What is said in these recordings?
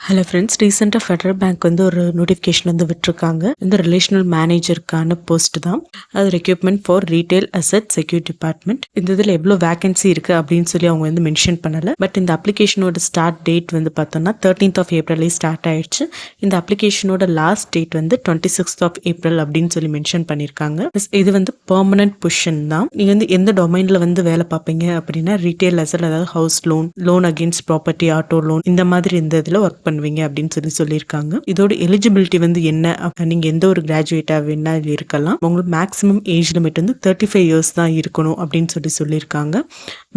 Hello friends, ரீசெண்டாக federal bank வந்து ஒரு நோட்டிஃபிகேஷன் வந்து விட்டுருக்காங்க. இந்த ரிலேஷனல் மேனேஜருக்கான போஸ்ட் தான். அது recruitment for retail asset security department. இந்த இதில் எவ்வளோ வேகன்சி இருக்குது அப்படின்னு சொல்லி அவங்க வந்து மென்ஷன் பண்ணலை. பட் இந்த அப்ளிகேஷனோட ஸ்டார்ட் டேட் வந்து பார்த்தோம்னா 13th of April ஸ்டார்ட் ஆயிடுச்சு. இந்த அப்ளிகேஷனோட லாஸ்ட் டேட் வந்து 26th of April அப்படின்னு சொல்லி மென்ஷன் பண்ணியிருக்காங்க. இது வந்து பெர்மனன்ட் பொசிஷன் தான். நீங்கள் வந்து எந்த டொமைனில் வந்து வேலை பார்ப்பீங்க அப்படின்னா ரீட்டைல் அசெட், அதாவது house loan against property, auto loan, இந்த மாதிரி இந்த இதில் ஒர்க் பண்ணுவீங்க அப்படின்னு சொல்லியிருக்காங்க. இதோட எலிஜிபிலிட்டி வந்து என்ன, நீங்க எந்த ஒரு கிராஜுவேட்டா வேணா இருக்கலாம். உங்களுக்கு மேக்ஸிமம் ஏஜ் லிமிட் வந்து 35 years தான் இருக்கணும் அப்படின்னு சொல்லியிருக்காங்க.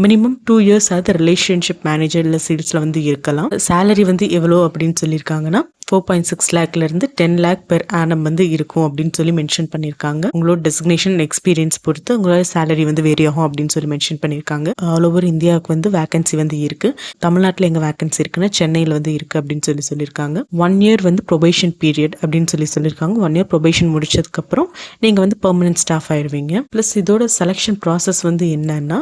மினிமம் 2 years ஆகுது ரிலேஷன்ஷிப் மேனேஜர் இல்லை சேல்ஸ்ல வந்து இருக்கலாம். சேலரி வந்து எவ்வளோ அப்படின்னு சொல்லியிருக்காங்கன்னா 4.6 lakh இருந்து 10 lakh per annum வந்து இருக்கும் அப்படின்னு சொல்லி மென்ஷன் பண்ணியிருக்காங்க. உங்களோட டெசிக்னேஷன் எக்ஸ்பீரியன்ஸ் பொறுத்து உங்களோட சேலரி வந்து வேரி ஆகும் அப்படின்னு சொல்லி மென்ஷன் பண்ணியிருக்காங்க. ஆல் ஓவர் இந்தியாவுக்கு வந்து வேகன்சி வந்து இருக்கு. தமிழ்நாட்டில் எங்க வேகன்சி இருக்குன்னா சென்னையில் வந்து இருக்கு அப்படின்னு சொல்லியிருக்காங்க. 1 year வந்து ப்ரொபேஷன் பீரியட் அப்படின்னு சொல்லியிருக்காங்க. 1 year ப்ரொபேஷன் முடிச்சதுக்கு அப்புறம் நீங்க வந்து பெர்மனன்ட் ஸ்டாஃப் ஆயிடுவீங்க. பிளஸ் இதோட செலெக்ஷன் ப்ராசஸ் வந்து என்னன்னா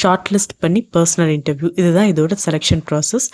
ஷார்ட் லிஸ்ட் பண்ணி பர்சனல் இன்டர்வியூ, இதுதான் இதோட செலெக்ஷன் ப்ராசஸ்.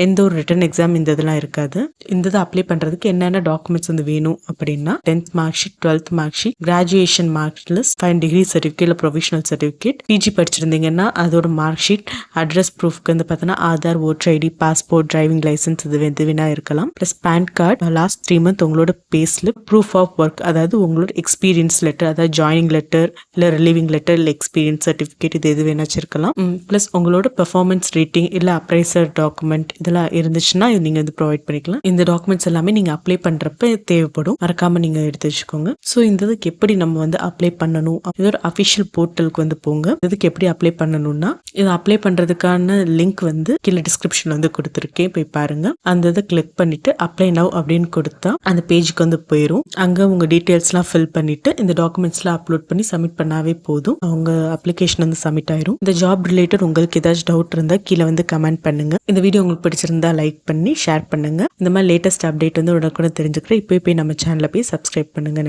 எந்த ஒரு ரிட்டன் எக்ஸாம் இந்த இதெல்லாம் இருக்காது. இந்த அப்ளை பண்றதுக்கு என்னென்ன டாக்குமெண்ட்ஸ் வந்து வேணும் அப்படின்னா 10th mark sheet, 12th mark sheet, graduation mark list, 5 degree certificate, professional certificate, PG படிச்சிருந்தீங்கன்னா அதோட மார்க் ஷீட், அட்ரஸ் ப்ரூஃப்க்கு வந்து பார்த்தோன்னா Aadhaar, voter ID, passport, driving licence, இது எது வேணா இருக்கலாம். Plus pan card, last 3 month உங்களோட pay slip, proof of work, அதாவது உங்களோட எக்ஸ்பீரியன்ஸ் லெட்டர், அதாவது ஜாயினிங் லெட்டர் இல்லை ரிலீவிங் லெட்டர் இல்லை எக்ஸ்பீரியன்ஸ் சர்டிஃபிகேட், இது எது வேணாச்சும் இருக்கலாம். பிளஸ் உங்களோட பெர்ஃபார்மன்ஸ் ரேட்டிங் இல்லை அப்ரைசர் டாக்குமெண்ட் இதெல்லாம் இருந்துச்சுன்னா நீங்க வந்து ப்ரொவைட் பண்ணிக்கலாம். இந்த டாக்குமெண்ட்ஸ் எல்லாமே நீங்க அப்ளை பண்றப்ப தேவைப்படும். மறக்காம நீங்க எடுத்து வச்சுக்கோங்க. ஸோ இந்த இதுக்கு எப்படி நம்ம வந்து அப்ளை பண்ணணும், இதோட அஃபிஷியல் போர்ட்டலுக்கு வந்து போங்க. இதுக்கு எப்படி அப்ளை பண்ணணும்னா இதை அப்ளை பண்றதுக்கான லிங்க் வந்து கீழே டிஸ்கிரிப்ஷன்ல வந்து கொடுத்துருக்கேன், போய் பாருங்க. அந்த இதை கிளிக் பண்ணிட்டு அப்ளை நவ் அப்படின்னு கொடுத்தா அந்த பேஜுக்கு வந்து போயிடும். அங்க உங்க டீடைல்ஸ்லாம் ஃபில் பண்ணிட்டு இந்த டாக்குமெண்ட்ஸ்லாம் அப்லோட் பண்ணி சப்மிட் பண்ணாவே போதும். அவங்க அப்ளிகேஷன் வந்து சப்மிட் ஆயிரும். இந்த ஜாப் ரிலேட்டட் உங்களுக்கு ஏதாச்சும் டவுட் இருந்தா கீழே வந்து கமெண்ட் பண்ணுங்க. இந்த வீடியோ உங்களுக்கு பிடிச்சிருந்தா லைக் பண்ணி ஷேர் பண்ணுங்க. இந்த மாதிரி லேட்டஸ்ட் அப்டேட் வந்து உடனுக்குடன் தெரிஞ்சுக்கிறேன். இப்போ போய் நம்ம சேனலை போய் சப்ஸ்கிரைப் பண்ணுங்க.